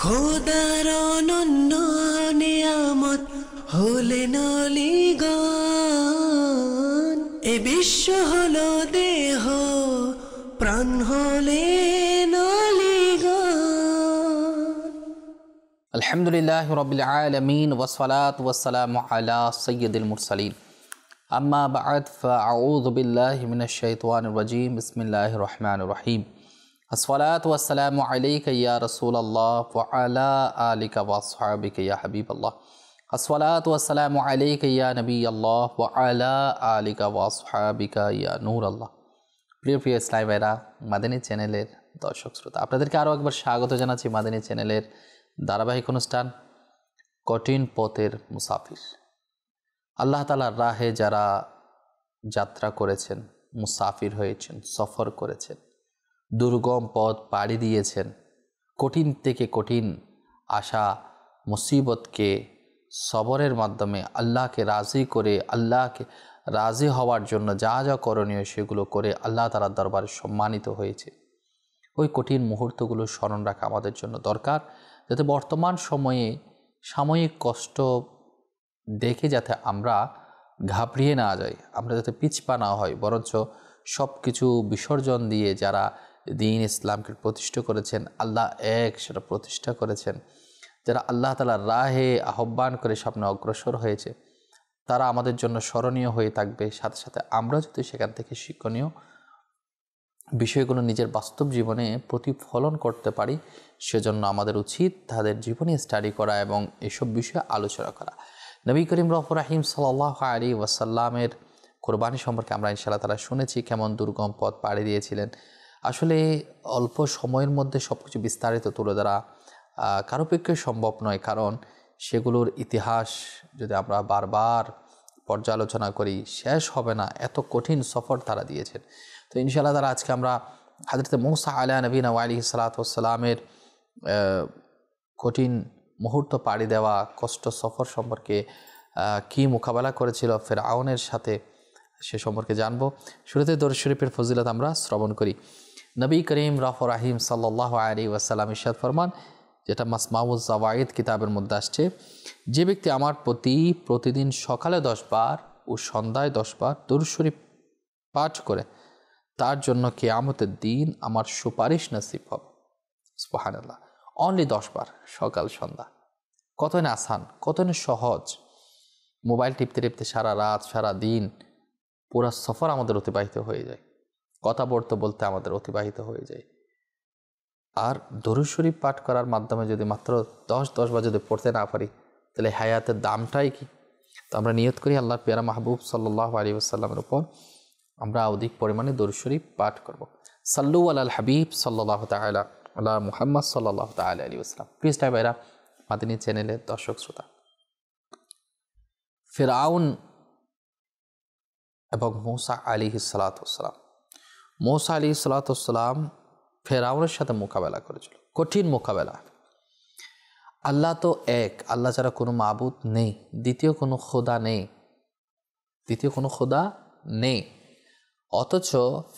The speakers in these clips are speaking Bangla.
খোদার অনন্য নিয়ামত হলেন অলিগণ, এ বিশ্ব হলো দেহ, প্রাণ হলেন অলিগণ। আলহামদুলিল্লাহ রাব্বিল আলামিন ওয়াসসালাতু ওয়াসসালামু আলা সাইয়্যিদিল মুরসালিন, আম্মা বা'দ, ফাআউযু বিল্লাহি মিনাশ শাইতানির রাজীম। বিসমিল্লাহির রহমানির রহিম। আসসালাতু ওয়াসসালামু আলাইকা ইয়া রাসূলাল্লাহ ওয়া আলা আলিকা ওয়া আসহাবিকা ইয়া হাবিবাল্লাহ। আসসালাতু ওয়াসসালামু আলাইকা ইয়া নবিয়াল্লাহ ওয়া আলা আলিকা ওয়া আসহাবিকা ইয়া নূরাল্লাহ। প্রিয় ইসলামী ভাইরা, মাদানী চ্যানেলের দর্শক শ্রোতা, আপনাদেরকে আরও একবার স্বাগত জানাচ্ছি মাদানী চ্যানেলের ধারাবাহিক অনুষ্ঠান কঠিন পথের মুসাফির। আল্লাহ তাআলার রাহে যারা যাত্রা করেছেন, মুসাফির হয়েছেন, সফর করেছেন, দুর্গম পথ পাড়ি দিয়েছেন, কঠিন থেকে কঠিন আশা মুসিবতকে সবরের মাধ্যমে আল্লাহকে রাজি করে, আল্লাহকে রাজি হওয়ার জন্য যা যা করণীয় সেগুলো করে আল্লাহ তাআলার দরবারে সম্মানিত হয়েছে। ওই কঠিন মুহূর্তগুলো স্মরণ রাখা আমাদের জন্য দরকার, যাতে বর্তমান সময়ে সাময়িক কষ্ট দেখে যাতে আমরা ঘাবড়িয়ে না যাই, আমরা যাতে পিছপা না হয়, বরঞ্চ সব কিছু বিসর্জন দিয়ে যারা দ্বীন ইসলামকে প্রতিষ্ঠা করেছেন, আল্লাহ এক সেটা প্রতিষ্ঠা করেছেন, যারা আল্লাহ তাআলার রাহে আহ্বান করে সামনে অগ্রসর হয়েছে, তারা আমাদের জন্য স্মরণীয় হয়ে থাকবে। সাথে সাথে আমরা যদি সেখান থেকে শিক্ষণীয় বিষয়গুলো নিজের বাস্তব জীবনে প্রতিফলন করতে পারি, সেজন্য আমাদের উচিত তাদের জীবনে স্টাডি করা এবং এসব বিষয়ে আলোচনা করা। নবী করিম রউফুর রহিম সাল্লাল্লাহু আলাইহি ওয়াসাল্লামের কোরবানি সম্পর্কে আমরা ইনশাআল্লাহ তাআলা শুনেছি, কেমন দুর্গম পথ পাড়ি দিয়েছিলেন। আসলে অল্প সময়ের মধ্যে সব কিছু বিস্তারিত তুলে ধরা কারো পক্ষে সম্ভব নয়, কারণ সেগুলোর ইতিহাস যদি আমরা বারবার পর্যালোচনা করি শেষ হবে না, এত কঠিন সফর তারা দিয়েছেন। তো ইনশাআল্লাহ তাআলা আজকে আমরা হযরত মূসা আলা নবীনা ওয়া আলাইহিস সালাতু ওয়াস সালামের কঠিন মুহূর্ত পাড়ি দেওয়া কষ্ট সফর সম্পর্কে কি মোকাবেলা করেছিল ফেরাউনের সাথে, সে সম্পর্কে জানব। শুরুতে দরুদ শরীফের ফজিলত আমরা শ্রবণ করি। নবী করিম রউফুর রহিম সাল্লাল্লাহু আলাইহি ওয়াসাল্লাম ইরশাদ ফরমান, যেটা মাসমাউজ জাওয়ায়েদ কিতাবের মধ্যে আসছে, যে ব্যক্তি আমার প্রতি প্রতিদিন সকালে 10 বার ও সন্ধ্যায় 10 বার দরুদ শরীফ পাঠ করে, তার জন্য কিয়ামতের দিন আমার সুপারিশ নসিব হবে। সুবহানাল্লাহ। অনলি 10 বার সকাল সন্ধ্যা, কতই না আসান, কতই না সহজ। মোবাইল টিপতে টিপতে সারা রাত সারা দিন পুরো সফর আমাদের অতিবাহিত হয়ে যায়, কথা বলতে বলতে আমাদের অতিবাহিত হয়ে যায়। আর দরুদ শরীফ পাঠ করার মাধ্যমে যদি মাত্র 10 বার যদি পড়তে না পারি, তাহলে হায়াতের দামটাই কি? তো আমরা নিয়ত করি আল্লাহর পেয়ারা মাহবুব সাল্লাল্লাহু আলাইহি ওয়াসাল্লামের উপর আমরা অধিক পরিমাণে দরুদ শরীফ পাঠ করব। সাল্লু আলাল হাবিব সাল্লাল্লাহু তাআলা আলা মুহাম্মদ সাল্লাল্লাহু তাআলা আলাইহি ওয়াসাল্লাম। প্লিজ টাই ভাইরা, মাদানী চ্যানেলের দর্শক শ্রোতা, ফিরআউন এবং মূসা আলাইহিস সালাতু ওয়াস সালাম, মূসা আলাইহিস সালাতু ওয়াস সালাম ফেরাউনের সাথে মোকাবেলা করেছিল, কঠিন মোকাবেলা। আল্লাহ তো এক, আল্লাহ ছাড়া কোনো মাবুদ নেই, দ্বিতীয় কোনো খোদা নেই। অথচ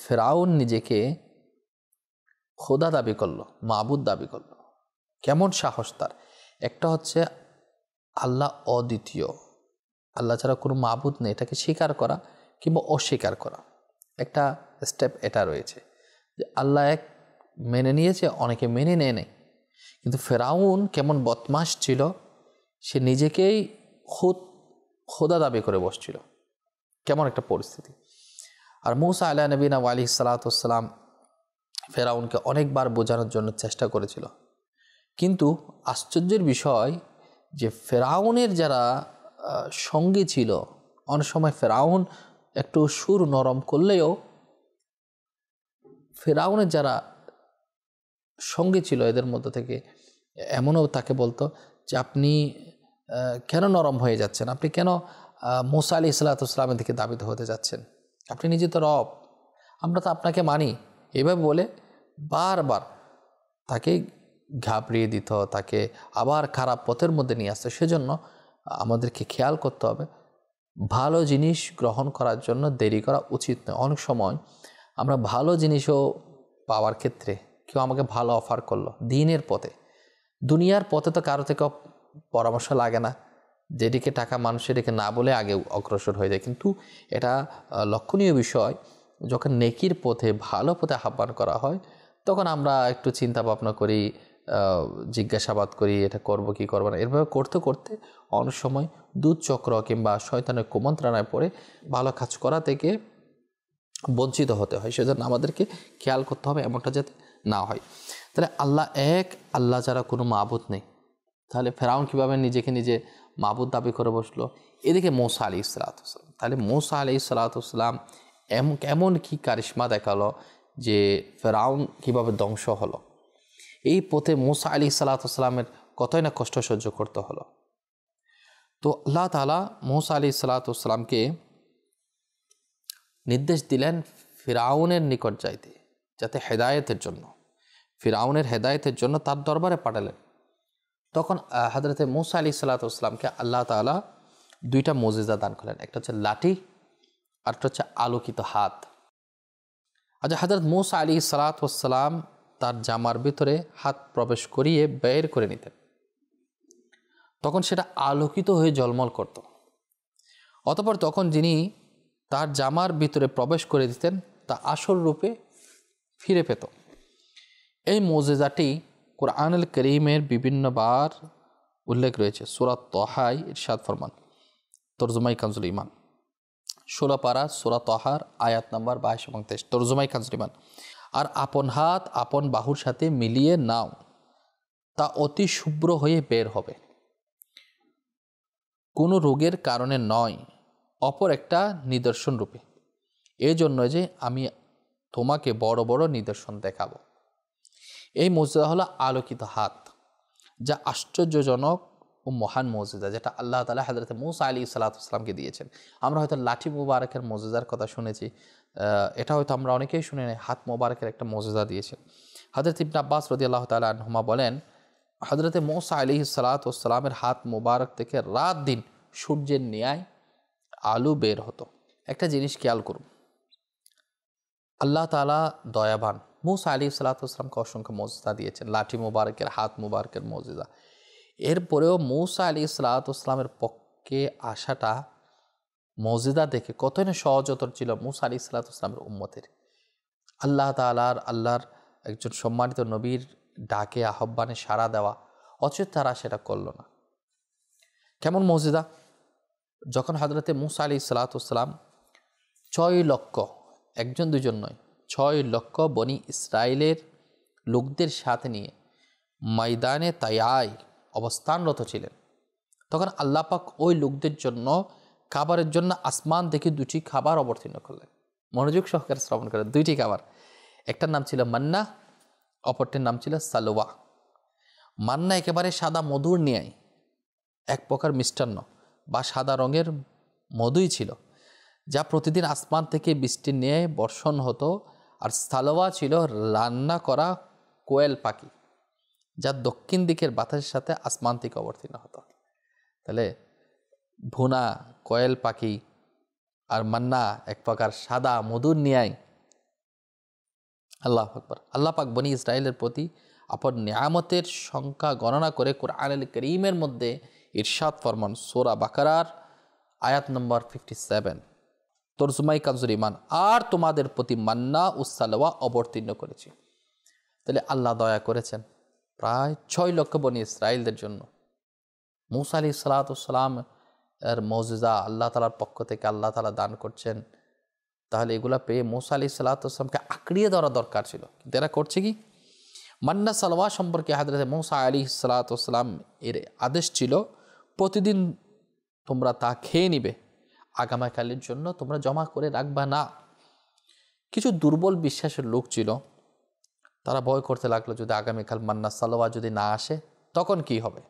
ফেরাউন নিজেকে খোদা দাবি করলো, মাবুদ দাবি করলো। কেমন সাহস তার! একটা হচ্ছে আল্লাহ অদ্বিতীয়, আল্লাহ ছাড়া কোনো মাবুদ নেই, এটাকে স্বীকার করা কিংবা অস্বীকার করা, একটা স্টেপ এটা রয়েছে যে আল্লাহ এক মেনে নিয়েছে, অনেকে মেনে নেয়। কিন্তু ফেরাউন কেমন বদমাশ ছিল, সে নিজেকেই খোদা দাবি করে বসছিল। কেমন একটা পরিস্থিতি! আর মূসা আলা নবীনা ওয়া আলাইহিস সালাতু ওয়াস সালাম ফেরাউনকে অনেকবার বোঝানোর জন্য চেষ্টা করেছিল, কিন্তু আশ্চর্যের বিষয় যে ফেরাউনের যারা সঙ্গী ছিল, অনেক সময় ফেরাউন একটু সুর নরম করলেও ফেরাউনের যারা সঙ্গী ছিল এদের মধ্য থেকে এমনও তাকে বলতো যে আপনি কেন নরম হয়ে যাচ্ছেন, আপনি কেন মূসা আলাইহিস সালাতু ওয়াস সালামের দিকে দাবিত হতে যাচ্ছেন, আপনি নিজে তো রব, আমরা তো আপনাকে মানি। এভাবে বলে বারবার তাকে ঘাবড়িয়ে দিত, তাকে আবার খারাপ পথের মধ্যে নিয়ে আসতো। সেজন্য আমাদেরকে খেয়াল করতে হবে, ভালো জিনিস গ্রহণ করার জন্য দেরি করা উচিত নয়। অনেক সময় আমরা ভালো জিনিসও পাওয়ার ক্ষেত্রে কেউ আমাকে ভালো অফার করলো দিনের পথে, দুনিয়ার পথে তো কারো থেকে পরামর্শ লাগে না, যেদিকে টাকা মানুষের দিকে না বলে আগে অগ্রসর হয়ে যায়। কিন্তু এটা লক্ষণীয় বিষয়, যখন নেকির পথে ভালো পথে আহ্বান করা হয় তখন আমরা একটু চিন্তা ভাবনা করি, জিজ্ঞাসাবাদ করি এটা করব কি করবো না। এভাবে করতে করতে অনেক সময় দুধচক্র কিংবা শয়তানের কুমন্ত্রণায় পড়ে ভালো কাজ করা থেকে বঞ্চিত হতে হয়। সেজন্য আমাদেরকে খেয়াল করতে হবে এমনটা যাতে না হয়। তাহলে আল্লাহ এক, আল্লাহ ছাড়া কোনো মাবুদ নেই। তাহলে ফেরাউন কীভাবে নিজেকে নিজে মাবুদ দাবি করে বসলো? এদিকে মূসা আলাইহিসসালাম, তাহলে মূসা আলাইহিসসালাম এমন কি কারিশমা দেখালো যে ফেরাউন কীভাবে ধ্বংস হলো। এই পথে মূসা আলাইহিসসালামের কতই না কষ্ট সহ্য করতে হলো। তো আল্লাহ তাআলা মূসা আলাইহিসসালামকে নির্দেশ দিলেন ফিরাউনের নিকট যাইতে, যাতে হেদায়েতের জন্য, ফিরাউনের হেদায়েতের জন্য তার দরবারে পাঠালেন। তখন হযরতে মূসা আলাইহিসসালামকে আল্লাহ তাআলা দুইটা মুজিজা দান করলেন, একটা হচ্ছে লাঠি, আরেকটা হচ্ছে আলোকিত হাত। আচ্ছা, হযরত মূসা আলাইহিসসালাম তার জামার ভিতরে হাত প্রবেশ করিয়ে বের করে নিতেন, তখন সেটা আলোকিত হয়ে ঝলমল করত। অতঃপর তখন যিনি তার জামার ভিতরে প্রবেশ করে দিতেন তা আসল রূপে ফিরে পেত। এই মুজিজাটি কুরআনুল কারীমের বিভিন্নবার উল্লেখ রয়েছে। সূরা তাহায় ইরশাদ ফরমান, তরজমাই কানজুল ঈমান 16 পারা সূরা তাহার আয়াত নাম্বার 22 এবং 23, তরজমাই কানজুল ঈমান। আর আপন হাত আপন বাহুর সাথে মিলিয়ে নাও, তা অতি শুভ্র হয়ে বের হবে, কোনো রোগের কারণে নয়, অপর একটা নিদর্শন রূপে, এজন্য যে আমি তোমাকে বড় বড় নিদর্শন দেখাবো। এই মুজিজা হলো আলোকিত হাত, যা আশ্চর্যজনক ও মহান মুজিজা, যেটা আল্লাহ তাআলা হযরত মূসা আলাইহিসসালামকে দিয়েছেন। আমরা হয়তো লাঠি মুবারকের মুজিজার কথা শুনেছি, এটা হয়তো আমরা অনেকেই শুনে নেই, হাত মুবারকের একটা মুজিজা দিয়েছেন। হযরত ইবনে আব্বাস রাদিয়াল্লাহু তাআলা আনহুমা বলেন, হযরত মূসা আলাইহিসসালামের হাত মুবারক থেকে রাত দিন সূর্যের ন্যায় আলো বের হতো। একটা জিনিস খেয়াল করুন, আল্লাহ তাআলা দয়াবান। মূসা আলাইহিসসালামকে অসংখ্য মুজিজা দিয়েছেন, লাঠি মুবারকের, হাত মুবারকের মুজিজা। এরপরেও মূসা আলাইহিসসালামের পক্ষে আসাটা মুজিজা দেখে কতই না সহজতর ছিল মূসা আলাইহিসসালামের উম্মতের। আল্লাহর একজন সম্মানিত নবীর ডাকে আহ্বানে সাড়া দেওয়া, অথচ তারা সেটা করল না। কেমন মুজিজা! যখন হযরতে মূসা আলাইহিসসালাম 6 লক্ষ, একজন দুজন নয়, 6 লক্ষ বনি ইসরায়েলের লোকদের সাথে নিয়ে ময়দানে তায়ায় অবস্থানরত ছিলেন, তখন আল্লাহ পাক ওই লোকদের জন্য খাবারের জন্য আসমান থেকে 2টি খাবার অবতীর্ণ করলেন। মনোযোগ সহকারে শ্রবণ করেন, 2টি খাবার। একটার নাম ছিল মান্না, অপরটির নাম ছিল সালোয়া। মান্না একেবারে সাদা মধুর ন্যায়, এক প্রকার মিষ্টান্ন বা সাদা রঙের মধুই ছিল, যা প্রতিদিন আসমান থেকে বৃষ্টির ন্যায় বর্ষণ হতো। আর সালোয়া ছিল রান্না করা কোয়েল পাখি, যা দক্ষিণ দিকের বাতাসের সাথে আসমান থেকে অবতীর্ণ হতো। তাহলে ভুনা কোয়েল পাখি আর মান্না এক প্রকার সাদা মধুর ন্যায়। আল্লাহু আকবার। আল্লাহ পাক বনি ইসরায়েলের প্রতি আপন নিয়ামতের সংখ্যা গণনা করে কুরআনুল কারীমের মধ্যে ইরশাদ ফরমান, সূরা বাকারার আয়াত নম্বর 57, তরজমাই কানজুল ঈমান, আর তোমাদের প্রতি মান্না ও সালোয়া অবতীর্ণ করেছি। তাহলে আল্লাহ দয়া করেছেন প্রায় 6 লক্ষ বনি ইসরায়েলদের জন্য। মূসা আলাইহিসসালাম এর মুজিজা আল্লাহ তাআলার পক্ষ থেকে আল্লাহ তাআলা দান করছেন। তাহলে এগুলা পেয়ে মূসা আলাইহিসসালামকে আঁকড়িয়ে ধরা দরকার ছিল, কিন্তু এরা করছে কি? মান্না সালোয়া সম্পর্কে হযরত মূসা আলাইহিসসালাম এর আদেশ ছিল, প্রতিদিন তোমরা তা খেয়ে নিবে, আগামীকালের জন্য তোমরা জমা করে রাখবা না। কিছু দুর্বল বিশ্বাসের লোক ছিল, তারা ভয় করতে লাগলো যদি আগামীকাল মান্না সালোয়া যদি না আসে তখন কি হবে?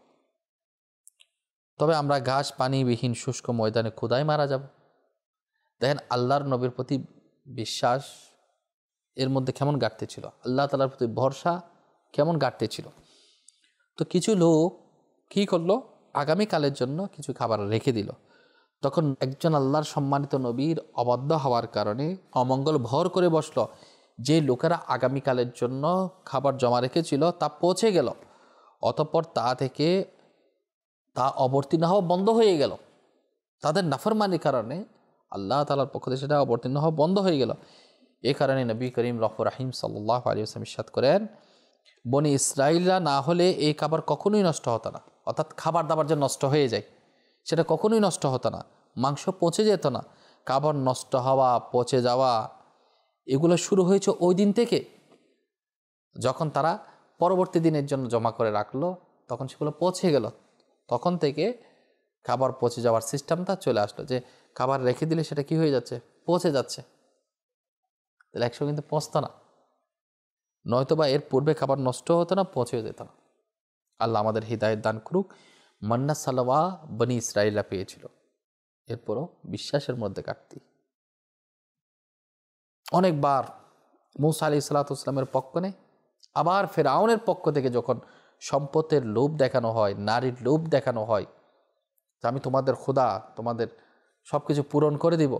তবে আমরা ঘাস পানিবিহীন শুষ্ক ময়দানে ক্ষুধায় মারা যাব। দেখেন আল্লাহর নবীর প্রতি বিশ্বাস এর মধ্যে কেমন ঘাটতি ছিল, আল্লাহ তাআলার প্রতি ভরসা কেমন ঘাটতি ছিল। তো কিছু লোক কী করলো, আগামীকালের জন্য কিছু খাবার রেখে দিল। তখন একজন আল্লাহর সম্মানিত নবীর অবাধ্য হওয়ার কারণে অমঙ্গল ভর করে বসলো। যে লোকেরা আগামীকালের জন্য খাবার জমা রেখেছিল তা পৌঁছে গেল, অতঃপর তা থেকে তা অবতীর্ণ হওয়া বন্ধ হয়ে গেল। তাদের নাফরমানির কারণে আল্লাহ তাআলার পক্ষ থেকে সেটা অবতীর্ণ হওয়া বন্ধ হয়ে গেল। এই কারণে নবী করিম রফুর রাহিম সাল্লাল্লাহু আলাইহি ওয়াসাল্লাম ইরশাদ করেন, বনি ইসরাইলরা না হলে এই খাবার কখনোই নষ্ট হতো না। অর্থাৎ খাবার দাবার যে নষ্ট হয়ে যায় সেটা কখনোই নষ্ট হতো না, মাংস পচে যেত না। খাবার নষ্ট হওয়া, পচে যাওয়া এগুলো শুরু হয়েছে ওই দিন থেকে, যখন তারা পরবর্তী দিনের জন্য জমা করে রাখলো তখন সেগুলো পচে গেল। তখন থেকে খাবার পচে যাওয়ার সিস্টেমটা চলে আসলো, যে খাবার রেখে দিলে সেটা কি হয়ে যাচ্ছে, পচে যাচ্ছে। তাহলে একসময় কিন্তু পচতো না, নয়তো বা এর পূর্বে খাবার নষ্ট হতো না, পচেও যেত না। আল্লাহ আমাদের হিদায়াত দান করুক। মান্না সালওয়া বনি ইসরাইলরা পেয়েছিল, এরপরও বিশ্বাসের মধ্যে ঘাটতি। অনেকবার মূসা আলাইহিস সালামের পক্ষ নেই, আবার ফেরাউনের পক্ষ থেকে যখন সম্পদের লোভ দেখানো হয়, নারীর লোভ দেখানো হয়, যে আমি তোমাদের খোদা, তোমাদের সব কিছু পূরণ করে দিব,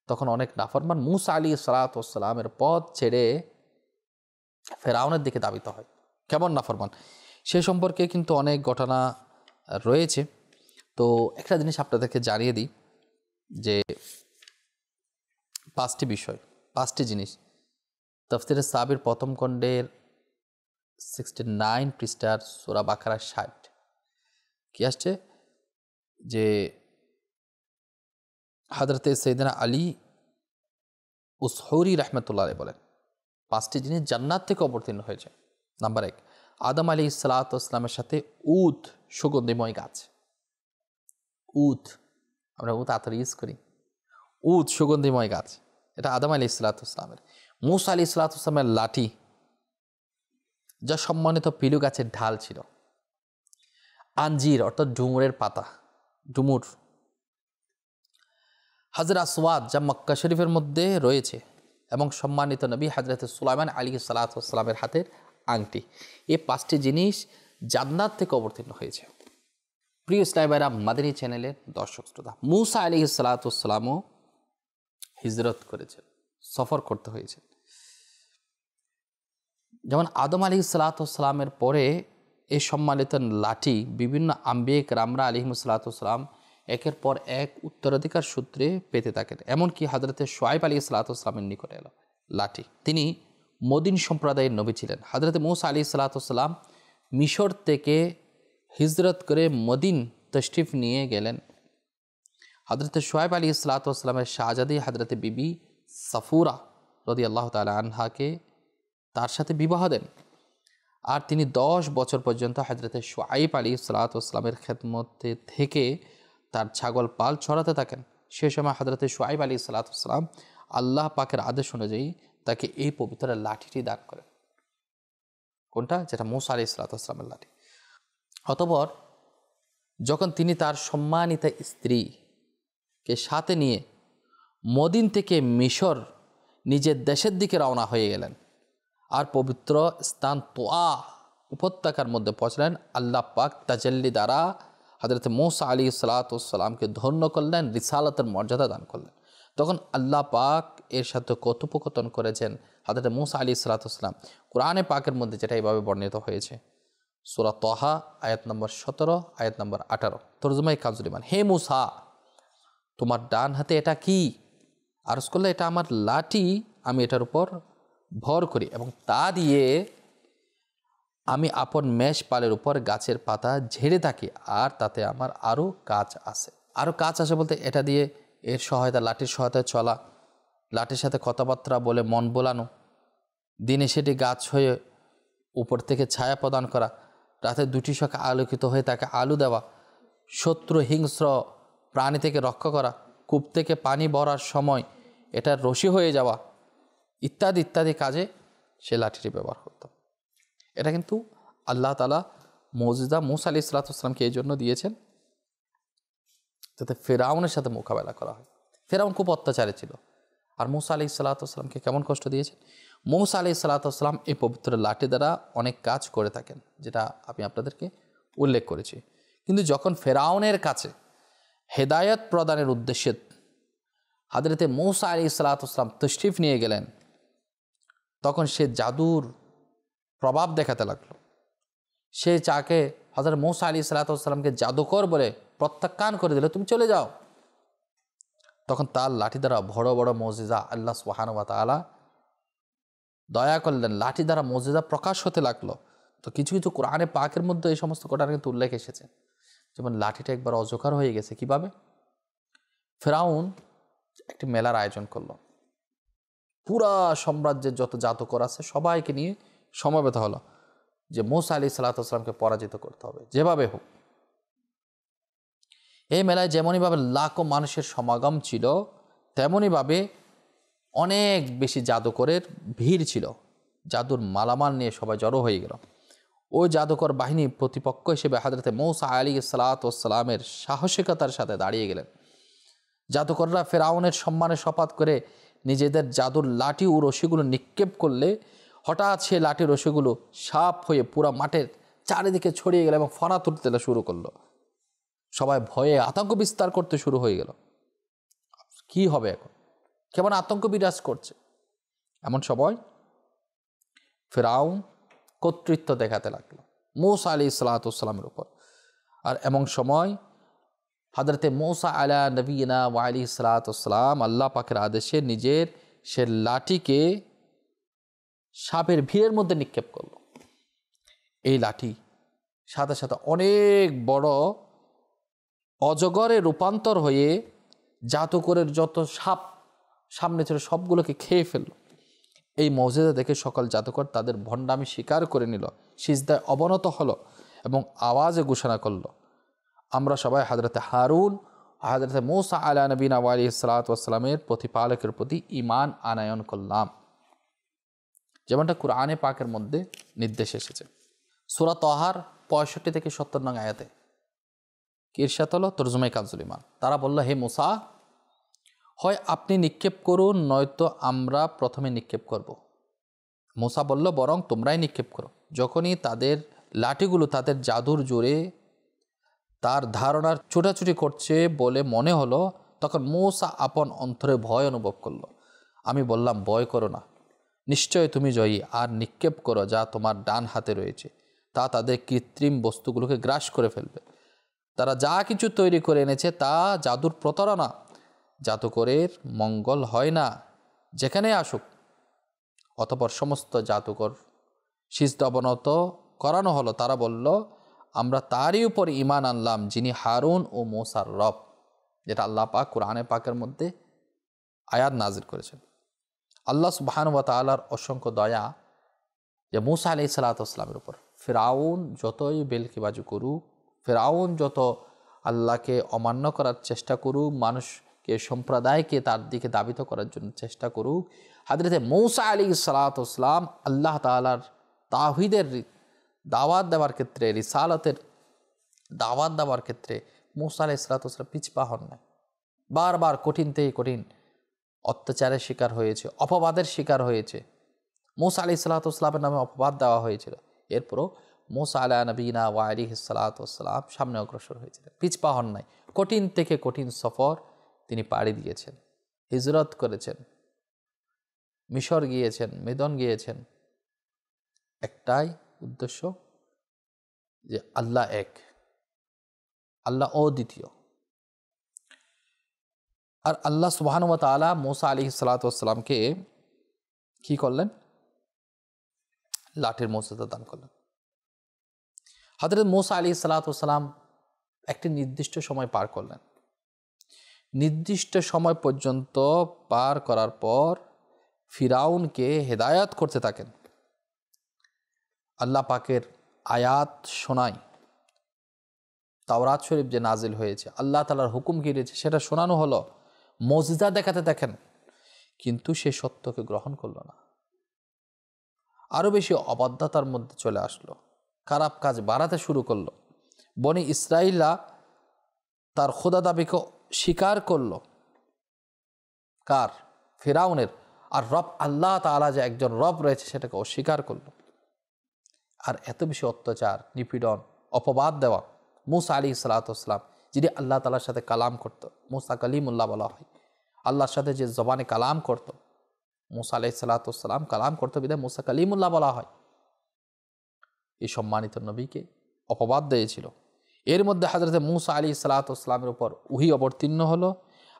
তখন অনেক নাফরমান মূসা আলাইহিস সালামের পথ ছেড়ে ফেরাউনের দিকে ধাবিত হয়। কেমন নাফরমান সে সম্পর্কে কিন্তু অনেক ঘটনা রয়েছে। তো একটা জিনিস আপনাদেরকে জানিয়ে দিই, যে 5টি বিষয়, 5টি জিনিস তাফসীরে সাবির প্রথম খণ্ডের 69 পৃষ্ঠার সূরা বাকারা 60 কি আসছে, যে হযরতে সাইয়েদনা আলী উসহুরি রাহমাতুল্লাহ আলাইহি বলেন 5টি জিনিস জান্নাত থেকে অবতীর্ণ হয়েছে। নাম্বার 1, আদম আলাইহিস সালামের সাথে উদ, সুগন্ধিময় গাছ। উদ, আমরা উদ আতর ইউজ করি, উদ সুগন্ধিময় গাছ, এটা আদম আলাইহিস সালামের। মূসা আলাইহিস সালামের লাঠি, যা সম্মানিত পিলু গাছের ঢাল ছিল। আঞ্জির অর্থাৎ ডুমুরের পাতা, ডুমুর। হাজর আসওয়াদ, যা মক্কা শরীফের মধ্যে রয়েছে, এবং সম্মানিত নবী হযরত সুলাইমান আলাইহিস সালামের হাতের আংটি। এই 5টি জিনিস জান্নাত থেকে অবতীর্ণ হয়েছে। প্রিয় ইসলামী ভাইরা, মাদানী চ্যানেলের দর্শক শ্রোতা, মূসা আলাইহিস সালামও হিজরত করেছেন, সফর করতে হয়েছে। যেমন আদম আলাইহিস সালামের পরে এই সম্মানিত লাঠি বিভিন্ন আম্বিয়া কেরামরা আলাইহিমুস সালাম একের পর এক উত্তরাধিকার সূত্রে পেতে থাকেন। এমনকি হযরতে শুআয়ব আলাইহিস সালামের নিকটে এলো লাঠি। তিনি মদিন সম্প্রদায়ের নবী ছিলেন। হযরতে মূসা আলাইহিস সালাম মিশর থেকে হিজরত করে মদিন তশরিফ নিয়ে গেলেন। হযরতে শুআয়ব আলাইহিস সালামের শাহজাদি হযরতে বিবি সাফুরা রাদিয়াল্লাহু তাআলা আনহাকে তার সাথে বিবাহ দেন। আর তিনি 10 বছর পর্যন্ত হযরতে শুআয়ব আলাইহিস সালামের খেদমতে থেকে তার ছাগল পাল ছড়াতে থাকেন। সে সময় হযরতে শুআয়ব আলাইহিস সালাম আল্লাহ পাকের আদেশ অনুযায়ী তাকে এই পবিত্র লাঠিটি দান করেন। কোনটা? যেটা মূসা আলাইহিস সালামের লাঠি। অতঃপর যখন তিনি তার সম্মানিতা স্ত্রীকে সাথে নিয়ে মদিন থেকে মিশর নিজের দেশের দিকে রওনা হয়ে গেলেন, আর পবিত্র স্থান তোয়া উপত্যকার মধ্যে পৌঁছলেন, আল্লাহ পাক তাজাল্লি দ্বারা হযরত মূসা আলাইহিস সালামকে ধন্য করলেন, রিসালাতের মর্যাদা দান করলেন। তখন আল্লাহ পাক এর সাথে কথোপকথন করেছেন হযরত মূসা আলাইহিস সালাম। কোরআনে পাকের মধ্যে যেটা এইভাবে বর্ণিত হয়েছে, সূরা তাহা আয়াত নম্বর 17, আয়াত নম্বর 18, তরজমায়ে কাজরিমান। হে মূসা, তোমার ডান হাতে এটা কি? আরজ করলে, এটা আমার লাঠি, আমি এটার উপর ভর করি এবং তা দিয়ে আমি আপন মেষ পালের উপর গাছের পাতা ঝেড়ে থাকি, আর তাতে আমার আরও কাজ আছে। আরও কাজ আছে বলতে, এটা দিয়ে এর সহায়তা, লাঠির সহায়তায় চলা, লাঠির সাথে কথাবার্তা বলে মন বোলানো, দিনে সেটি গাছ হয়ে উপর থেকে ছায়া প্রদান করা, রাতে 2টি শাখা আলোকিত হয়ে তাকে আলো দেওয়া, শত্রু হিংস্র প্রাণী থেকে রক্ষা করা, কূপ থেকে পানি ভরার সময় এটা রশি হয়ে যাওয়া, ইত্যাদি ইত্যাদি কাজে সে লাঠিটি ব্যবহার করত। এটা কিন্তু আল্লাহ তাআলা মুজিজা মূসা আলাইহিস সালামকে এই জন্য দিয়েছেন যাতে ফেরাউনের সাথে মোকাবেলা করা হয়। ফেরাউন খুব অত্যাচারী ছিল, আর মূসা আলাইহিস সালামকে কেমন কষ্ট দিয়েছেন। মূসা আলাইহিস সালাম এই পবিত্র লাঠি দ্বারা অনেক কাজ করে থাকেন, যেটা আমি আপনাদেরকে উল্লেখ করেছি। কিন্তু যখন ফেরাউনের কাছে হেদায়েত প্রদানের উদ্দেশ্যে হযরতে মূসা আলাইহিস সালাম তশরিফ নিয়ে গেলেন, তখন সে জাদুর প্রভাব দেখাতে লাগলো। সে চাকে হযরত মূসা আলাইহিস সালামকে জাদুকর বলে প্রত্যাখ্যান করে দিল, তুমি চলে যাও। তখন তার লাঠি দ্বারা বড় বড় মুজিজা আল্লাহ সুবহানাহু ওয়া তাআলা দয়া করলেন, লাঠি দ্বারা মুজিজা প্রকাশ হতে লাগলো। তো কিছু কিছু কোরআনে পাকের মধ্যে এই সমস্ত ঘটনা কিন্তু উল্লেখ এসেছে। যেমন লাঠিটা একবার অজগর হয়ে গেছে। কিভাবে? ফেরাউন একটি মেলার আয়োজন করলো, পুরা সাম্রাজ্যের যত জাদুকর আছে সবাইকে নিয়ে সমবেত হলো যে মূসা আলাইহিস সালামকে পরাজিত করতে হবে যেভাবে হোক। এই মেলায় যেমনইভাবে লাখো মানুষের সমাগম ছিল, তেমনইভাবে অনেক বেশি জাদুকরের ভিড় ছিল। জাদুর মালামাল নিয়ে সবাই জড়ো হয়ে গেল। ওই জাদুকর বাহিনী প্রতিপক্ষ হিসেবে হযরত মূসা আলাইহিস সালামের সাহসিকতার সাথে দাঁড়িয়ে গেলেন। জাদুকররা ফেরাউনের সম্মানে শপথ করে নিজেদের জাদুর লাঠি ও রশিগুলো নিক্ষেপ করলে হঠাৎ সে লাঠি রশিগুলো সাপ হয়ে পুরা মাঠের চারিদিকে ছড়িয়ে গেল এবং ফনা তুলতে শুরু করলো। সবাই ভয়ে আতঙ্ক বিস্তার করতে শুরু হয়ে গেল। কি হবে এখন? কেমন আতঙ্ক বিরাজ করছে। এমন সময় ফেরাউন কর্তৃত্ব দেখাতে লাগলো মূসা আলাইহিস সালামের উপর। আর এমন সময় হযরতে মূসা আলা নবিয়িনা ওয়া আলাইহিস সালাম আল্লাহ পাকের আদেশে নিজের সে লাঠিকে সাপের ভিড়ের মধ্যে নিক্ষেপ করলো। এই লাঠি সাথে সাথে অনেক বড় অজগরে রূপান্তর হয়ে জাদুকরের যত সাপ সামনে ছিল সবগুলোকে খেয়ে ফেলল। এই মউজিজা দেখে সকল জাদুকর তাদের ভণ্ডামি স্বীকার করে নিল, সিজদায় অবনত হলো এবং আওয়াজে ঘোষণা করল, আমরা সবাই হযরতে হারুন হযরতে মূসা আলা নবিয়িনা ওয়া আলাইহিস সালামের প্রতিপালকের প্রতি ঈমান আনয়ন করলাম। যেমনটা কুরআনে পাকের মধ্যে নির্দেশ এসেছে। সূরা তাহার 65 থেকে 70 নং আয়াতে কি ইরশাদ হলো? তরজমায়ে কানজুল ঈমান। তারা বলল, হে মূসা, হয় আপনি নিক্ষেপ করুন, নয়তো আমরা প্রথমে নিক্ষেপ করব। মূসা বলল, বরং তোমরাই নিক্ষেপ করো। যখনই তাদের লাঠিগুলো তাদের জাদুর জোরে তার ধারণার ছুটাছুটি করছে বলে মনে হলো, তখন মূসা আপন অন্তরে ভয় অনুভব করলো। আমি বললাম, ভয় করো না, নিশ্চয় তুমি জয়ী। আর নিক্ষেপ করো যা তোমার ডান হাতে রয়েছে, তা তাদের কৃত্রিম বস্তুগুলোকে গ্রাস করে ফেলবে। তারা যা কিছু তৈরি করে এনেছে তা জাদুর প্রতারণা। জাদুকরের মঙ্গল হয় না যেখানে আসুক। অতঃপর সমস্ত জাদুকর সিজদা অবনত করানো হলো। তারা বলল, আমরা তারই উপর ঈমান আনলাম যিনি হারুন ও মূসার রব, যেটা আল্লাহ পাক কুরআনে পাকের মধ্যে আয়াত নাজিল করেছেন। আল্লাহ সুবহানাহু ওয়া তাআলার অসংখ্য দয়া যে মূসা আলাইহিস সালামের উপর। ফিরআউন যতই বেলকিবাজি করুক, ফিরআউন যত আল্লাহকে অমান্য করার চেষ্টা করুক, মানুষকে সম্প্রদায়কে তার দিকে দাবিত করার জন্য চেষ্টা করুক, হযরতে মূসা আলাইহিস সালাম আল্লাহ তাআলার তাওহীদের দাওয়াত দেওয়ার ক্ষেত্রে, রিসালাতের দাওয়াত দেওয়ার ক্ষেত্রে মূসা আলাইহিস সালাম পিছপা হন নাই। বারবার কঠিন থেকে কঠিন অত্যাচারের শিকার হয়েছে, অপবাদের শিকার হয়েছে। মূসা আলাইহিস সালামের নামে অপবাদ দেওয়া হয়েছিল। এরপরও মূসা আলা নবিয়িনা ওয়া আলাইহিস সালাম সামনে অগ্রসর হয়েছিলেন, পিছপা হন নাই। কঠিন থেকে কঠিন সফর তিনি পাড়ি দিয়েছেন, হিজরত করেছেন, মিশর গিয়েছেন, মেদন গিয়েছেন। একটাই উদ্দেশ্য যে আল্লাহ এক, আল্লাহ অদ্বিতীয়। আর আল্লাহ সুবহানাহু ওয়া তাআলা মূসা আলাইহিস সালামকে কি করলেন? লাঠির মর্যাদা দান করলেন। হযরত মূসা আলাইহিস সালাম একটি নির্দিষ্ট সময় পার করলেন। নির্দিষ্ট সময় পর্যন্ত পার করার পর ফিরাউনকে হেদায়াত করতে থাকেন। আল্লাহ পাকের আয়াত শোনায়, তাওরাত শরীফ যে নাজিল হয়েছে, আল্লাহ তাআলার হুকুম কি রয়েছে সেটা শোনানো হলো, মুজিজা দেখাতে দেখেন, কিন্তু সে সত্যকে গ্রহণ করলো না। আরও বেশি অবাধ্যতার মধ্যে চলে আসলো, খারাপ কাজ বাড়াতে শুরু করলো। বনি ইসরাইলরা তার খোদা দাবিকে স্বীকার করলো। কার? ফিরাউনের। আর রব আল্লাহ তাআলা যে একজন রব রয়েছে সেটাকে অস্বীকার করলো। আর এত বেশি অত্যাচার, নিপীড়ন, অপবাদ দেওয়া। মূসা আলাইহিস সালাম যিনি আল্লাহ তাআলার সাথে কালাম করত, মূসা কালিমুল্লাহ বলা হয়, আল্লাহর সাথে যে জবানে কালাম করত, মূসা আলাইহিস সালাম কালাম করত বিধায় মূসা কালিমুল্লাহ বলা হয়। এই সম্মানিত নবীকে অপবাদ দিয়েছিল। এর মধ্যে হযরত মূসা আলাইহিসসালামের উপর ওহী অবতীর্ণ হলো,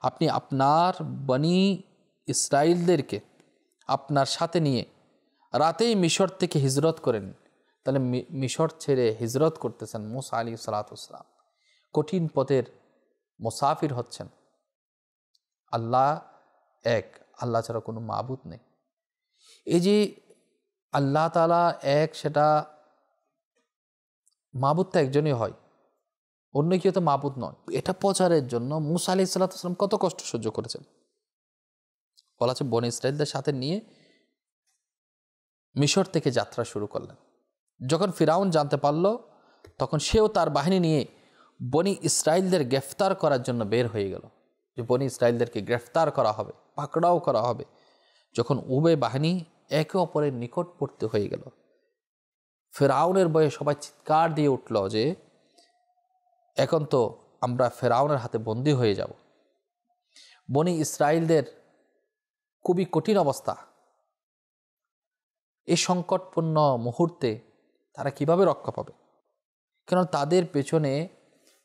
আপনি আপনার বনি ইসরাইলদেরকে আপনার সাথে নিয়ে রাতেই মিশর থেকে হিজরত করেন। তাহলে মিশর ছেড়ে হিজরত করতেছেন মূসা আলাইহিসসালাম, কঠিন পথের মুসাফির হচ্ছেন। আল্লাহ এক, আল্লাহ ছাড়া কোনো মাবুদ নেই। এই যে আল্লাহ তাআলা এক, সেটা মাবুদ তো একজনই হয়, অন্য কেউ তো মাবুদ নয়। এটা প্রচারের জন্য মূসা আলাইহিসসালাম কত কষ্ট সহ্য করেছেন। বলা আছে বনি ইসরাইলদের সাথে নিয়ে মিশর থেকে যাত্রা শুরু করলেন। যখন ফিরাউন জানতে পারল, তখন সেও তার বাহিনী নিয়ে বনি ইসরাইলদের গ্রেফতার করার জন্য বের হয়ে গেল, যে বনি ইসরাইলদেরকে গ্রেফতার করা হবে, পাকড়াও করা হবে। যখন উভয় বাহিনী একে অপরের নিকটবর্তী হয়ে গেল, ফিরাউনের ভয়ে সবাই চিৎকার দিয়ে উঠল যে এখন তো আমরা ফিরাউনের হাতে বন্দী হয়ে যাব। বনি ইসরাইলদের খুবই কঠিন অবস্থা। এই সংকটপূর্ণ মুহূর্তে তারা কিভাবে রক্ষা পাবে? কারণ তাদের পেছনে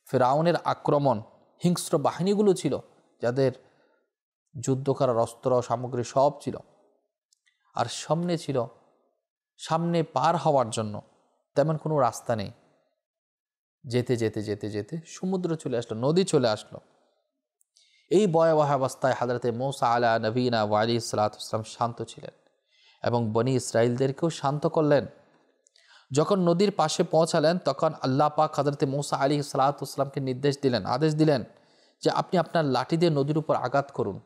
ফিরাউনের আক্রমণ, হিংস্র বাহিনীগুলো ছিল, যাদের যুদ্ধ করার অস্ত্র সামগ্রী সব ছিল। আর সামনে পার হওয়ার জন্য তেমন কোনো রাস্তা নেই। যেতে যেতে যেতে যেতে সমুদ্র চলে আসলো, নদী চলে আসলো। এই ভয়াবহ অবস্থায় হযরত মূসা আলা নবীনা ওয়া আলাইহিস সালাতু ওয়াস সালাম শান্ত ছিলেন এবং বনি ইসরাইলদেরকেও শান্ত করলেন। যখন নদীর পাশে পৌঁছালেন, তখন আল্লাহ পাক হযরত মূসা আলাইহিস সালাতু ওয়াস সালামকে আদেশ দিলেন যে আপনি আপনার লাঠি দিয়ে নদীর উপর আঘাত করুন।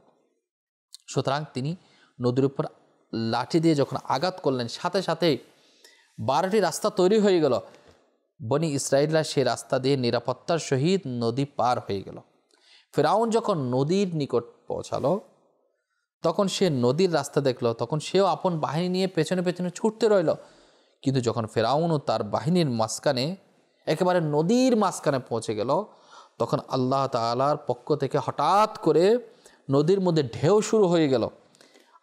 সুতরাং তিনি নদীর উপর লাঠি দিয়ে যখন আঘাত করলেন, সাথে সাথে 12টি রাস্তা তৈরি হয়ে গেল। বনি ইসরাইলরা সেই রাস্তা দিয়ে নিরাপত্তার সহিত নদী পার হয়ে গেল। ফিরাউন যখন নদীর নিকট পৌঁছালো, তখন সে নদীর রাস্তা দেখলো, তখন সেও আপন বাহিনী নিয়ে পেছনে পেছনে ছুটতে রইল। কিন্তু যখন ফিরাউন ও তার বাহিনীর মাঝখানে, একেবারে নদীর মাঝখানে পৌঁছে গেল, তখন আল্লাহ তাআলার পক্ষ থেকে হঠাৎ করে নদীর মধ্যে ঢেউ শুরু হয়ে গেল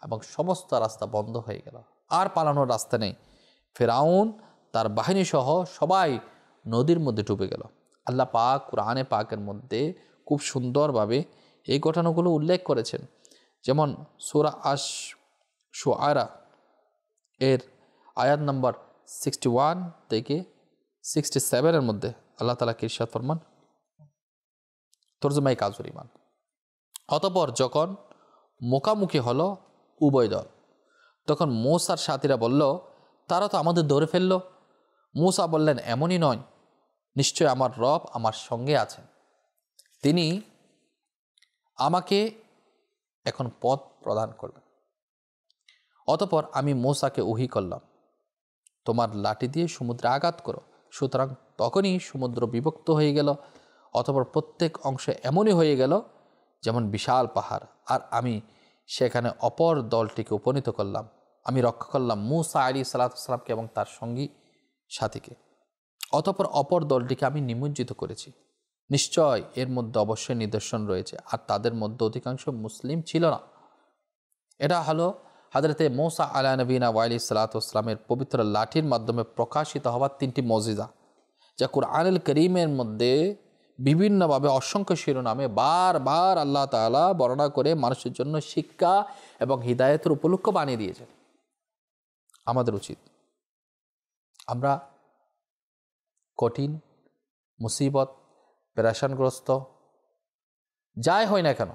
এবং সমস্ত রাস্তা বন্ধ হয়ে গেল। আর পালানোর রাস্তা নেই। ফিরাউন তার বাহিনী সহ সবাই নদীর মধ্যে ডুবে গেল। আল্লাহ পাক কুরআনে পাকের মধ্যে খুব সুন্দরভাবে এই ঘটনাগুলো উল্লেখ করেছেন। যেমন সূরা আশ-শুআরা এর আয়াত নম্বর 61 থেকে 67 মধ্যে আল্লাহ তাআলা ইরশাদ ফরমান, তরজমায়ে কাজুর ইমান। অতঃপর যখন মুখামুখি হলো উভয় দল, তখন মূসার সাথীরা বলল, তারা তো আমাদের ধরে ফেলল। মূসা বললেন, এমনই নয়, নিশ্চয় আমার রব আমার সঙ্গে আছেন, তিনি আমাকে এখন পথ প্রদান করবেন। অতঃপর আমি মূসাকে ওহী করলাম, তোমার লাঠি দিয়ে সমুদ্রে আঘাত করো। সুতরাং তখনই সমুদ্র বিভক্ত হয়ে গেল। অতঃপর প্রত্যেক অংশ এমনই হয়ে গেল যেমন বিশাল পাহাড়। আর আমি সেখানে অপর দলটিকে উপনীত করলাম। আমি রক্ষা করলাম মূসা আলাইহিস সালামকে এবং তার সঙ্গী সাথীকে। অতঃপর অপর দলটিকে আমি নিমজ্জিত করেছি। নিশ্চয় এর মধ্যে অবশ্যই নিদর্শন রয়েছে, আর তাদের মধ্যে অধিকাংশ মুসলিম ছিল না। এটা হলো হযরতে মূসা আলা নবীনা ওয়া আলাইহিস সালাতু ওয়াস সালামের পবিত্র লাঠির মাধ্যমে প্রকাশিত হওয়া 3টি মুজিজা, যা কুরআনুল কারীমের মধ্যে বিভিন্নভাবে অসংখ্য শিরোনামে বারবার আল্লাহ তাআলা বর্ণনা করে মানুষের জন্য শিক্ষা এবং হিদায়াতের উপলক্ষ বানিয়ে দিয়েছেন। আমাদের উচিত আমরা কঠিন মুসিবত, পেরেশানগ্রস্ত যাই হয় না কেন,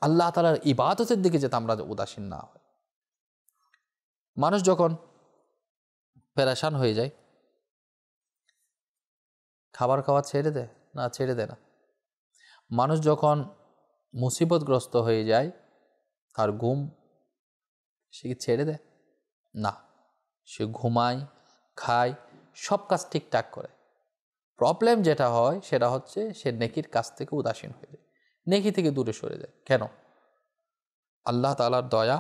আল্লাহ তাআলার ইবাদতের দিকে যাতে আমরা উদাসীন না হই। মানুষ যখন পেরেশান হয়ে যায়, খাবার খাওয়া ছেড়ে দেয় না। মানুষ যখন মুসিবতগ্রস্ত হয়ে যায়, তার ঘুম সে কি ছেড়ে দেয়? না, সে ঘুমায়, খায়, সব কাজ ঠিকঠাক করে। প্রবলেম যেটা হয় সেটা হচ্ছে সে নেকির কাজ থেকে উদাসীন হয়ে যায়, নেকি থেকে দূরে সরে যায়। কেন? আল্লাহ তাআলার দয়া,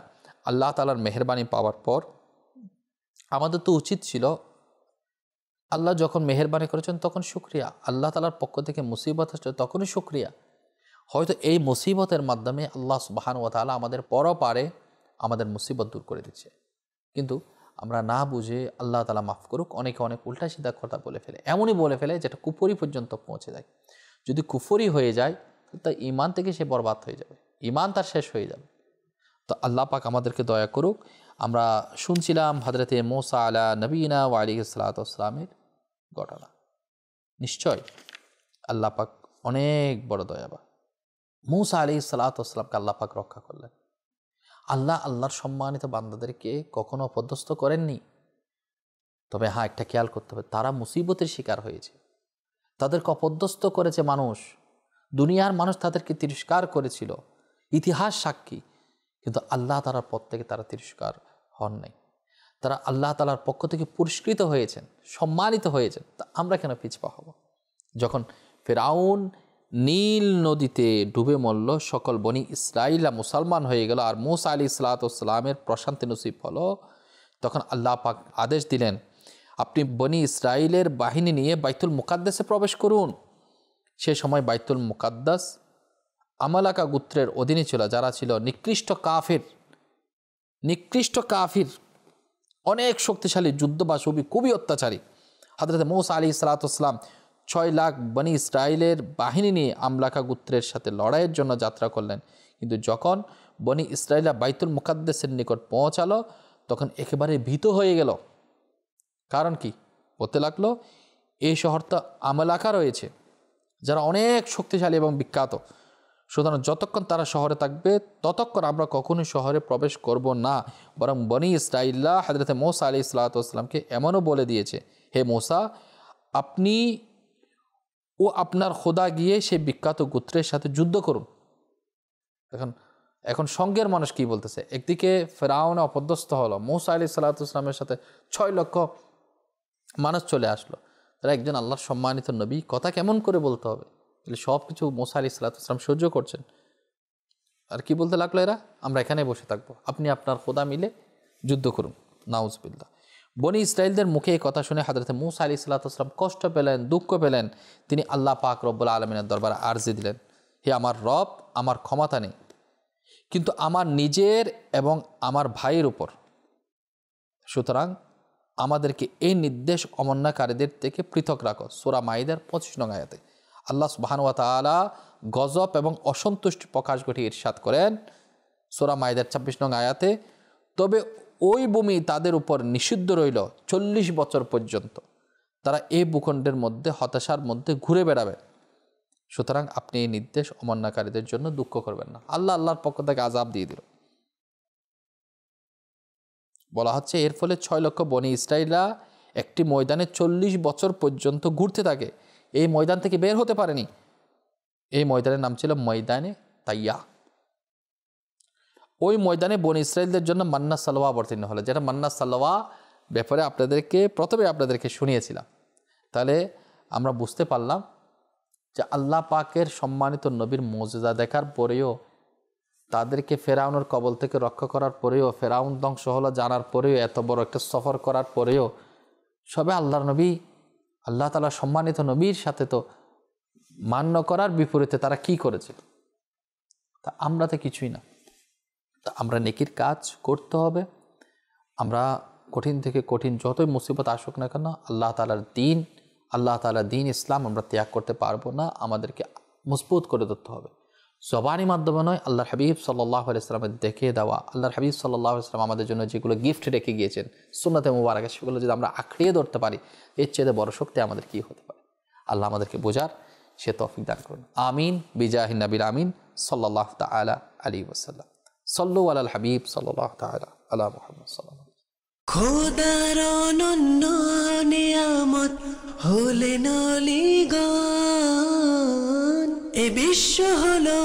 আল্লাহ তাআলার মেহেরবানি পাওয়ার পর আমাদের তো উচিত ছিল, আল্লাহ যখন মেহেরবানি করেছেন তখন শুকরিয়া, আল্লাহ তাআলার পক্ষ থেকে মুসিবত আসছে তখনই শুকরিয়া। হয়তো এই মুসিবতের মাধ্যমে আল্লাহ সুবহানাহু ওয়া তাআলা আমাদের পরপারে আমাদের মুসিবত দূর করে দিচ্ছে। কিন্তু আমরা না বুঝে, আল্লাহ তাআলা মাফ করুক, অনেকে অনেক উল্টা সিধা কথা বলে ফেলে, এমনই বলে ফেলে যেটা কুফরি পর্যন্ত পৌঁছে যায়। যদি কুফরি হয়ে যায় তা ঈমান থেকে সে বরবাদ হয়ে যাবে, ঈমান তার শেষ হয়ে যাবে। তো আল্লাহ পাক আমাদেরকে দয়া করুক। আমরা শুনছিলাম হযরতে মূসা আলা নবীনা ওয়া আলাইহিস সালাতু ওয়াস সালামের ঘটনা। নিশ্চয় আল্লাহ পাক অনেক বড় দয়াবান। মূসা আলাইহিস সালাতু ওয়াস সালামকে আল্লাহ পাক রক্ষা করলেন। আল্লাহর সম্মানিত বান্দাদেরকে কখনো অপদস্থ করেননি। তবে হ্যাঁ, একটা খেয়াল করতে হবে, তারা মুসিবতের শিকার হয়েছে, তাদেরকে অপদস্থ করেছে মানুষ, দুনিয়ার মানুষ তাদেরকে তিরস্কার করেছিল, ইতিহাস সাক্ষী। কিন্তু আল্লাহ তাআলার পথ থেকে তারা তিরস্কার হন নাই, তারা আল্লাহ তাআলার পক্ষ থেকে পুরস্কৃত হয়েছেন, সম্মানিত হয়েছেন। তা আমরা কেন পিছপা হব? যখন ফিরআউন নীল নদীতে ডুবে মরল, সকল বনি ইসরাইলরা মুসলমান হয়ে গেল, আর মূসা আলাইহিস সালাতু ওয়াস সালামের প্রশান্তি নসিব হলো, তখন আল্লাহ পাক আদেশ দিলেন, আপনি বনি ইসরাইলের বাহিনী নিয়ে বাইতুল মুকাদ্দাসে প্রবেশ করুন। সে সময় বাইতুল মুকাদ্দাস আমালাকা গোত্রের অধীনে ছিল, যারা ছিল নিকৃষ্ট কাফির, অনেক শক্তিশালী যুদ্ধবাসী, খুবই অত্যাচারী। হযরত মূসা আলাইহিস সালাতু ওয়াস সালাম 6 লাখ বনি ইসরাইলের বাহিনী নিয়ে আমলাকা গোত্রের সাথে লড়াইয়ের জন্য যাত্রা করলেন। কিন্তু যখন বনি ইসরাইলরা বাইতুল মুকাদ্দাসের নিকট পৌঁছালো, তখন একেবারে ভীত হয়ে গেল। কারণ কি? বলতে লাগলো, এই শহরটা আমলাকা রয়েছে, যারা অনেক শক্তিশালী এবং বিখ্যাত, সুতরাং যতক্ষণ তারা শহরে থাকবে ততক্ষণ আমরা কখনোই শহরে প্রবেশ করব না। বরং বনি ইসরাইলরা হযরত মূসা আলাইহিস সালাতু ওয়াস সালামকে এমনও বলে দিয়েছে, হে মূসা, আপনি ও আপনার খোদা গিয়ে সেই বিখ্যাত গোত্রের সাথে যুদ্ধ করুন। এখন সঙ্গের মানুষ কি বলতেছে? একদিকে ফিরআউন অপদস্থ হলো, মূসা আলাইহিস সালাতু ওয়াস সালামের সাথে 6 লক্ষ মানুষ চলে আসলো, তারা একজন আল্লাহর সম্মানিত নবী, কথা কেমন করে বলতে হবে? সব কিছু মূসা আলাইহিস সালাতু ওয়াস সালাম সহ্য করছেন। আর কি বলতে লাগলো এরা? আমরা এখানে বসে থাকবো, আপনি আপনার খোদা মিলে যুদ্ধ করুন। নাউজুবিল্লাহ। বনি ইসরাইলদের মুখে এই কথা শুনে হযরত মূসা আলাইহিস সালাতু ওয়াস সালাম কষ্ট পেলেন, দুঃখ পেলেন। তিনি আল্লাহ পাক রব্বুল আলামিনের দরবারে আরজি দিলেন, হে আমার রব, আমার ক্ষমতা নেই, কিন্তু আমার নিজের এবং আমার ভাইয়ের উপর, সুতরাং আমাদেরকে এই নির্দেশ অমান্যকারীদের থেকে পৃথক রাখো। সূরা মাইদার 25 নং আয়াতে আল্লাহ সুবহানাহু ওয়া তাআলা গজব এবং অসন্তুষ্টি প্রকাশ ঘটিয়ে ইরশাদ করেন সূরা মাইদার 26 নং আয়াতে, তবে ওই ভূমি তাদের উপর নিষিদ্ধ রইল 40 বছর পর্যন্ত, তারা এই ভূখণ্ডের মধ্যে হতাশার মধ্যে ঘুরে বেড়াবে। সুতরাং আপনি এই নির্দেশ অমান্যকারীদের জন্য দুঃখ করবেন না। আল্লাহর পক্ষ থেকে আযাব দিয়ে দিল। বলা হচ্ছে এর ফলে 6 লক্ষ বনি ইসরাইলরা একটি ময়দানে 40 বছর পর্যন্ত ঘুরতে থাকে, এই ময়দান থেকে বের হতে পারেনি। এই ময়দানের নাম ছিল ময়দানে তাইয়া। ওই ময়দানে বনি ইসরাইলদের জন্য মান্না সালওয়া অবতীর্ণ হলো, যেটা মান্না সালওয়া ব্যাপারে প্রথমে আপনাদেরকে শুনিয়েছিলাম। তাহলে আমরা বুঝতে পারলাম যে আল্লাহ পাকের সম্মানিত নবীর মুজিজা দেখার পরেও, তাদেরকে ফেরাউনের কবল থেকে রক্ষা করার পরেও, ফেরাউন ধ্বংস হলো জানার পরেও, এত বড় একটা সফর করার পরেও, সবে আল্লাহর নবী, আল্লাহ তাআলা সম্মানিত নবীর সাথে তো মান্য করার বিপরীতে তারা কি করেছে? তা আমরা তো কিছুই না। তা আমরা নেকির কাজ করতে হবে। আমরা কঠিন থেকে কঠিন যতই মুসিবত আসুক না কেন, আল্লাহ তাআলার দিন ইসলাম আমরা ত্যাগ করতে পারবো না। আমাদেরকে মজবুত করে ধরতে হবে। জবানি মাধ্যমে নয়, আল্লাহর হাবিব সাল্লাল্লাহু আলাইহি ওয়াসাল্লামের দেখিয়ে দেওয়া, আল্লাহর হাবিব সাল্লাল্লাহু আলাইহি ওয়াসাল্লাম আমাদের জন্য যেগুলো গিফট রেখে গিয়েছেন সুন্নাতে মুবারাকা, সেগুলো যদি আমরা আঁকড়িয়ে ধরতে পারি, এর চেয়ে বড় শক্তি আমাদের কি হতে পারে? আল্লাহ আমাদেরকে বোঝার সে তৌফিক দান করুন। আমিন বিজাহিন নবীর আমিন সাল্লাল্লাহু তাআলা আলাইহি ওয়াসাল্লাম। সাল্লু আলাল হাবিব সাল্লাল্লাহু তাআলা আলা মুহাম্মদ সাল্লাল্লাহু আলাইহি ওয়াসাল্লাম। খোদার অনন্য নিয়ামত হলেন অলিগণ, এ বিশ্ব হলো